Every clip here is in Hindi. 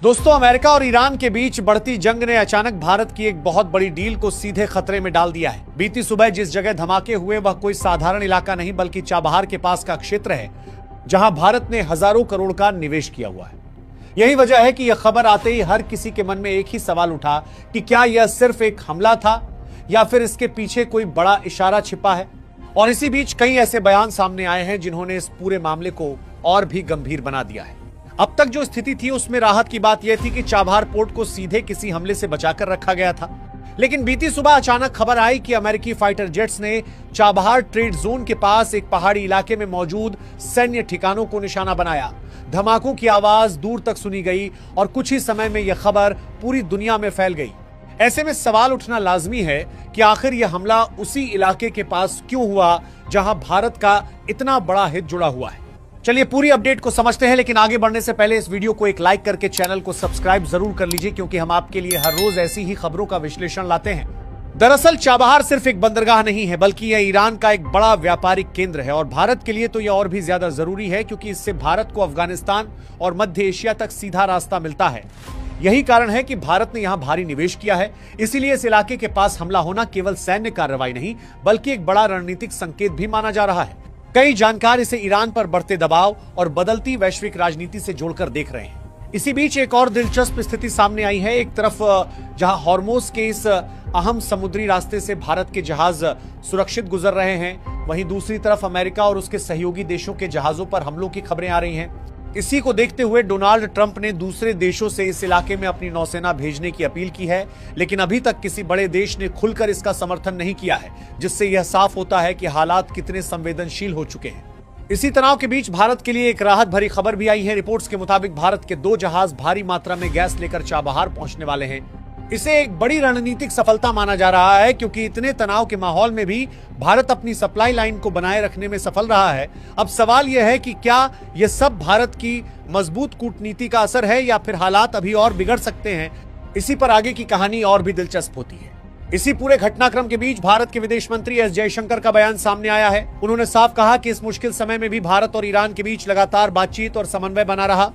दोस्तों, अमेरिका और ईरान के बीच बढ़ती जंग ने अचानक भारत की एक बहुत बड़ी डील को सीधे खतरे में डाल दिया है। बीती सुबह जिस जगह धमाके हुए वह कोई साधारण इलाका नहीं बल्कि चाबहार के पास का क्षेत्र है, जहां भारत ने हजारों करोड़ का निवेश किया हुआ है। यही वजह है कि यह खबर आते ही हर किसी के मन में एक ही सवाल उठा कि क्या यह सिर्फ एक हमला था या फिर इसके पीछे कोई बड़ा इशारा छिपा है। और इसी बीच कई ऐसे बयान सामने आए हैं जिन्होंने इस पूरे मामले को और भी गंभीर बना दिया है। अब तक जो स्थिति थी उसमें राहत की बात यह थी कि चाबहार पोर्ट को सीधे किसी हमले से बचाकर रखा गया था, लेकिन बीती सुबह अचानक खबर आई कि अमेरिकी फाइटर जेट्स ने चाबहार ट्रेड जोन के पास एक पहाड़ी इलाके में मौजूद सैन्य ठिकानों को निशाना बनाया। धमाकों की आवाज दूर तक सुनी गई और कुछ ही समय में यह खबर पूरी दुनिया में फैल गई। ऐसे में सवाल उठना लाजमी है कि आखिर यह हमला उसी इलाके के पास क्यों हुआ जहां भारत का इतना बड़ा हित जुड़ा हुआ है। चलिए पूरी अपडेट को समझते हैं, लेकिन आगे बढ़ने से पहले इस वीडियो को एक लाइक करके चैनल को सब्सक्राइब जरूर कर लीजिए, क्योंकि हम आपके लिए हर रोज ऐसी ही खबरों का विश्लेषण लाते हैं। दरअसल चाबहार सिर्फ एक बंदरगाह नहीं है, बल्कि यह ईरान का एक बड़ा व्यापारिक केंद्र है और भारत के लिए तो यह और भी ज्यादा जरूरी है, क्योंकि इससे भारत को अफगानिस्तान और मध्य एशिया तक सीधा रास्ता मिलता है। यही कारण है कि भारत ने यहां भारी निवेश किया है। इसीलिए इस इलाके के पास हमला होना केवल सैन्य कार्रवाई नहीं बल्कि एक बड़ा रणनीतिक संकेत भी माना जा रहा है। कई जानकार इसे ईरान पर बढ़ते दबाव और बदलती वैश्विक राजनीति से जोड़कर देख रहे हैं। इसी बीच एक और दिलचस्प स्थिति सामने आई है। एक तरफ जहां हॉर्मोज के इस अहम समुद्री रास्ते से भारत के जहाज सुरक्षित गुजर रहे हैं, वहीं दूसरी तरफ अमेरिका और उसके सहयोगी देशों के जहाजों पर हमलों की खबरें आ रही हैं। इसी को देखते हुए डोनाल्ड ट्रंप ने दूसरे देशों से इस इलाके में अपनी नौसेना भेजने की अपील की है, लेकिन अभी तक किसी बड़े देश ने खुलकर इसका समर्थन नहीं किया है, जिससे यह साफ होता है कि हालात कितने संवेदनशील हो चुके हैं। इसी तनाव के बीच भारत के लिए एक राहत भरी खबर भी आई है। रिपोर्ट्स के मुताबिक भारत के 2 जहाज भारी मात्रा में गैस लेकर चाबहार पहुंचने वाले हैं। इसे एक बड़ी रणनीतिक सफलता माना जा रहा है, क्योंकि इतने तनाव के माहौल में भी भारत अपनी सप्लाई लाइन को बनाए रखने में सफल रहा है। अब सवाल यह है कि क्या यह सब भारत की मजबूत कूटनीति का असर है या फिर हालात अभी और बिगड़ सकते हैं। इसी पर आगे की कहानी और भी दिलचस्प होती है। इसी पूरे घटनाक्रम के बीच भारत के विदेश मंत्री एस जयशंकर का बयान सामने आया है। उन्होंने साफ कहा कि इस मुश्किल समय में भी भारत और ईरान के बीच लगातार बातचीत और समन्वय बना रहा।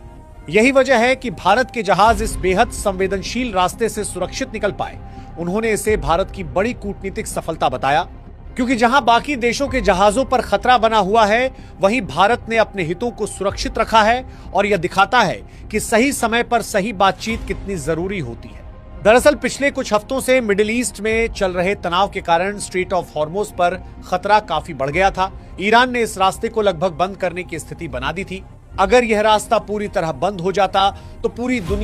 यही वजह है कि भारत के जहाज इस बेहद संवेदनशील रास्ते से सुरक्षित निकल पाए। उन्होंने इसे भारत की बड़ी कूटनीतिक सफलता बताया, क्योंकि जहां बाकी देशों के जहाजों पर खतरा बना हुआ है, वहीं भारत ने अपने हितों को सुरक्षित रखा है और यह दिखाता है कि सही समय पर सही बातचीत कितनी जरूरी होती है। दरअसल पिछले कुछ हफ्तों से मिडिल ईस्ट में चल रहे तनाव के कारण स्ट्रेट ऑफ हॉर्मोज पर खतरा काफी बढ़ गया था। ईरान ने इस रास्ते को लगभग बंद करने की स्थिति बना दी थी। अगर यह रास्ता पूरी तरह बंद हो जाता तो पूरी दुनिया